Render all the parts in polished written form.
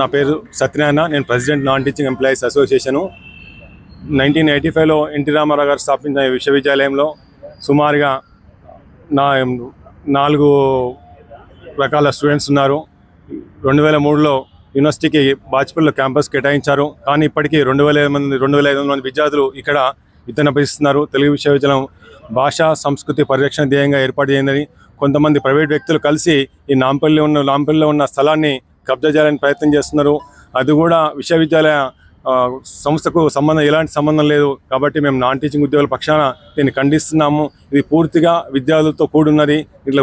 నా పేరు సత్యనారాయణ. నేను president non teaching employees association. 1985లో ఎన్టీ రామారావు గారు స్థాపించిన విశ్వవిద్యాలయంలో సుమారుగా 4 రకాల స్టూడెంట్స్ ఉన్నారు. 2003లో యూనివర్సిటీకి బాచ్పల్లిలో క్యాంపస్ కేటాయించారు. కానీ ఇప్పటికీ 2,500 మంది విద్యార్థులు ఇక్కడ విద్యను అభ్యసిస్తున్నారు. తెలుగు విశ్వవిద్యాలయం భాషా సంస్కృతి పరిరక్షణ ధ్యేయంగా ఏర్పాటు చేయిందని కొంతమంది ప్రైవేట్ వ్యక్తులు కలిసి ఈ నాంపల్లిలో ఉన్న స్థలాన్ని కబ్జా చేయాలని ప్రయత్నం చేస్తున్నారు. అది కూడా విశ్వవిద్యాలయ సంస్థకు ఎలాంటి సంబంధం లేదు. కాబట్టి మేము నాన్ టీచింగ్ ఉద్యోగుల పక్షాన దీన్ని ఖండిస్తున్నాము. ఇది పూర్తిగా విద్యార్థులతో కూడున్నది. ఇట్లా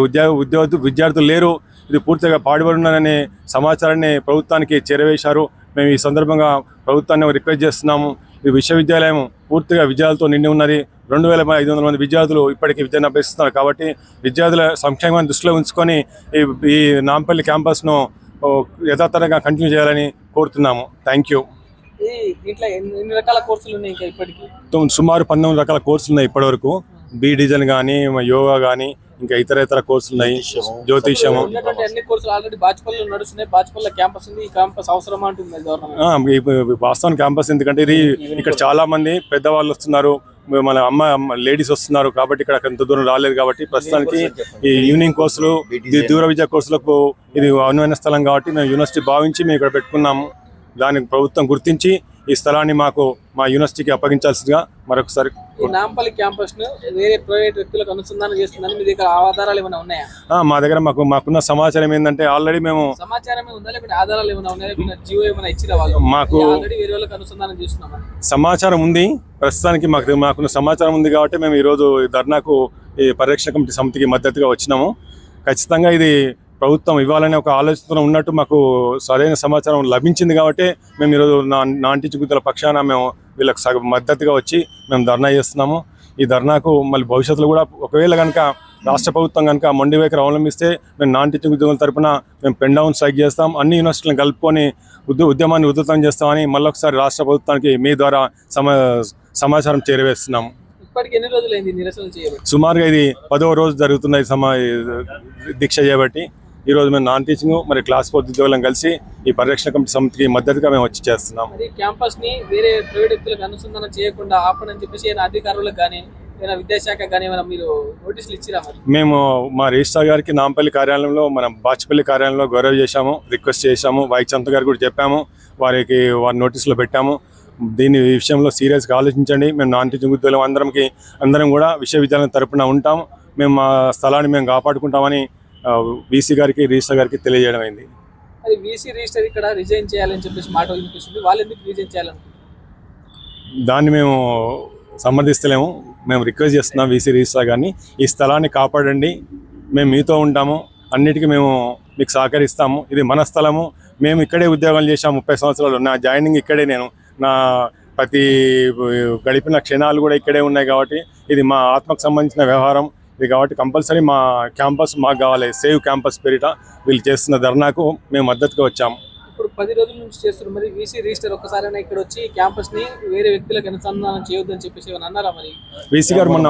విద్యార్థులు లేరు. ఇది పూర్తిగా పాడుబడి ఉన్నదనే సమాచారాన్ని ప్రభుత్వానికి చేరవేశారు. మేము ఈ సందర్భంగా ప్రభుత్వాన్ని రిక్వెస్ట్ చేస్తున్నాము. ఈ విశ్వవిద్యాలయం పూర్తిగా విద్యార్థులతో నిండి ఉన్నది. 2,500 మంది విద్యార్థులు ఇప్పటికీ విద్యను అభ్యసిస్తున్నారు. కాబట్టి విద్యార్థుల సంక్షేమాన్ని దృష్టిలో ఉంచుకొని ఈ నాంపల్లి క్యాంపస్ను యథాతథంగా కంటిన్యూ చేయాలని కోరుతున్నాము. Thank you. సుమారు 19 రకాల కోర్సులు ఉన్నాయి ఇప్పటివరకు. బీ డిజైన్ కానీ, యోగా కానీ, ఇంకా ఇతర కోర్సులు ఉన్నాయి. జ్యోతిష్యము వాస్తవం క్యాంపస్ ఎందుకంటే ఇది ఇక్కడ చాలా మంది పెద్దవాళ్ళు వస్తున్నారు, మన అమ్మ లేడీస్ వస్తున్నారు. కాబట్టి ఇక్కడ అంత దూరం రాలేదు. కాబట్టి ప్రస్తుతానికి ఈ ఈవినింగ్ కోర్సులు, దూర విద్యా కోర్సులకు ఇది అనువైన స్థలం కాబట్టి మేము యూనివర్సిటీ భావించి మేము ఇక్కడ పెట్టుకున్నాము. దానికి ప్రభుత్వం గుర్తించి ఈ స్థలాన్ని మాకు మా యూనివర్సిటీకి అప్పగించాల్సిందిగా మరొకసారి. నాంపల్లి క్యాంపస్ ను వేరే ప్రైవేట్ వ్యక్తులకు అనుసంధానం చేస్తుందని మీ దగ్గర ఆధారాలు ఏమైనా ఉన్నాయా? మా దగ్గర మాకున్న సమాచారం ఏంటంటే ఆల్రెడీ మేము సమాచారమే ఉందా లేకపోతే ఆధారాలు ఏమైనా ఉన్నాయా? జియో ఏమైనా ఇచ్చిరా వాళ్ళు? మాకు ఆల్రెడీ వేరే వాళ్ళకి అనుసంధానం చేస్తున్నామా? సమాచారం ఉంది. ప్రస్తుతానికి మాకున్న సమాచారం ఉంది కాబట్టి మేము ఈరోజు ధర్నాకు ఈ పరిరక్షణ కమిటీ సమితికి మద్దతుగా వచ్చినాము. ఖచ్చితంగా ఇది ప్రభుత్వం ఇవ్వాలనే ఒక ఆలోచన ఉన్నట్టు మాకు సరైన సమాచారం లభించింది కాబట్టి మేము ఈరోజు నాన్ టీచింగ్ ఉద్యోగుల పక్షాన మేము వీళ్ళకి మద్దతుగా వచ్చి మేము ధర్నా చేస్తున్నాము. ఈ ధర్నాకు మళ్ళీ భవిష్యత్తులో కూడా ఒకవేళ కనుక రాష్ట్ర ప్రభుత్వం కనుక మొండి వైఖరి అవలంబిస్తే మేము నాన్ టీచింగ్ ఉద్యోగుల తరఫున మేము పెన్ డౌన్ స్ట్రైక్ చేస్తాం. అన్ని యూనివర్సిటీలను కలుపుకొని ఉద్యమాన్ని ఉధృతం చేస్తామని మళ్ళొకసారి రాష్ట్ర ప్రభుత్వానికి మీ ద్వారా సమాచారం చేరవేస్తున్నాము. సుమారుగా ఇది 10వ రోజు జరుగుతున్న దీక్ష చేయబట్టి ఈరోజు మేము నాన్ టీచింగ్ మరి క్లాస్ 4 ఉద్యోగులను కలిసి ఈ పరిరక్షణ కమిటీ సమితికి మద్దతుగా మేము వచ్చి చేస్తున్నాం. క్యాంపస్ ని వేరే ప్రైవేట్ వ్యక్తులకు అనుసంధానం చేయకుండా ఆపని చెప్పేసి అధికారులకు కానీ విద్యాశాఖ కానీ మీరు నోటీసులు ఇచ్చిరా? మేము మా రిజిస్ట్రార్ గారికి నాంపల్లి కార్యాలయంలో మనం బాచ్పల్లి కార్యాలయంలో గౌరవ చేశాము, రిక్వెస్ట్ చేశాము. వైచంత గారు కూడా చెప్పాము, వారి నోటీసులో పెట్టాము. దీని విషయంలో సీరియస్గా ఆలోచించండి. మేము నాన్ టీచింగ్ ఉద్యోగులు అందరం కూడా విశ్వవిద్యాలయం తరపున ఉంటాం. మేము మా స్థలాన్ని మేము కాపాడుకుంటామని వీసీ గారికి రిజిస్టర్ గారికి తెలియజేయడం అయింది. అది వీసీ రిజిస్టర్ ఇక్కడ రిజైన్ చేయాలని చెప్పేసి మాట వినిపిస్తుంది. వాళ్ళు ఎందుకు రిజైన్ చేయాలని? దాన్ని మేము సమర్థిస్తలేము. మేము రిక్వెస్ట్ చేస్తున్నాం వీసీ రిజిస్టర్ గారిని, ఈ స్థలాన్ని కాపాడండి, మేము మీతో ఉంటాము, అన్నిటికీ మేము మీకు సహకరిస్తాము. ఇది మన స్థలము. మేము ఇక్కడే ఉద్యోగాలు చేశాము 30 సంవత్సరాలు. నా జాయినింగ్ ఇక్కడే, నా ప్రతి గడిపిన క్షణాలు కూడా ఇక్కడే ఉన్నాయి. కాబట్టి ఇది మా ఆత్మకు సంబంధించిన వ్యవహారం ఇది. కాబట్టి కంపల్సరీ మా క్యాంపస్ మాకు కావాలి. సేవ్ క్యాంపస్ పేరిట వీళ్ళు చేస్తున్న ధర్నాకు మేము మద్దతుగా వచ్చాము. ఇప్పుడు 10 రోజుల నుంచి చేస్తున్నారు. మరి వీసీ రిజిస్టర్ ఒక్కసారైనా ఇక్కడ వచ్చి క్యాంపస్ ని వేరే వ్యక్తులకు అనుసంధానం చేయొద్దని చెప్పేసి అన్నారా? మరి వీసీ గారు మొన్న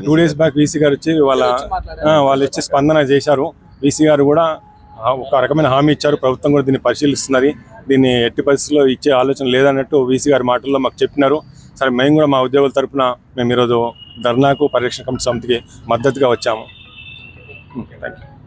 2 days బ్యాక్ వీసీ గారు వచ్చి వాళ్ళు ఇచ్చి స్పందన చేశారు. వీసీ గారు కూడా ఒక రకమైన హామీ ఇచ్చారు. ప్రభుత్వం కూడా దీన్ని పరిశీలిస్తున్నది. దీన్ని ఎట్టి పరిస్థితుల్లో ఇచ్చే ఆలోచన లేదన్నట్టు వీసీ గారి మాటల్లో మాకు చెప్పినారు. సరే, మేము కూడా మా ఉద్యోగుల తరఫున మేము ఈరోజు ధర్నాకు పరిరక్షణ కమిటీ సమితికి మద్దతుగా వచ్చాము. Thank you.